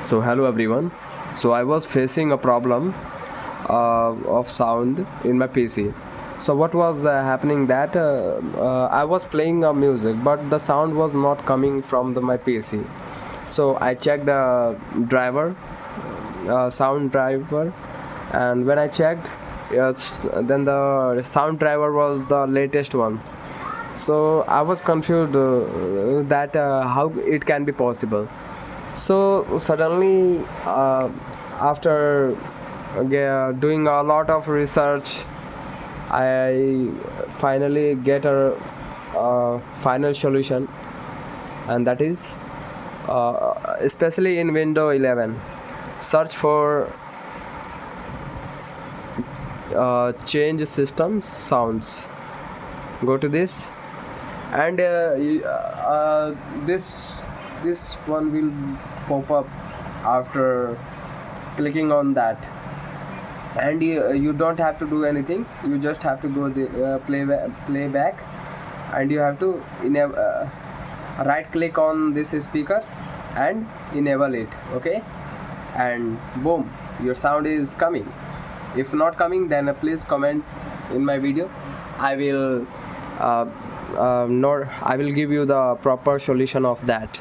So hello everyone. So I was facing a problem of sound in my PC. So what was happening that I was playing music, but the sound was not coming from my PC. So I checked the driver, sound driver, and when I checked, yes, then the sound driver was the latest one. So I was confused that how it can be possible. So suddenly, after doing a lot of research, I finally get a final solution, and that is especially in Windows 11, search for change system sounds. Go to this, and this one will pop up after clicking on that, and you don't have to do anything. You just have to go the playback, and you have to enable right click on this speaker and enable it. Okay, and boom, your sound is coming. If not coming, then please comment in my video. I will not I will give you the proper solution of that.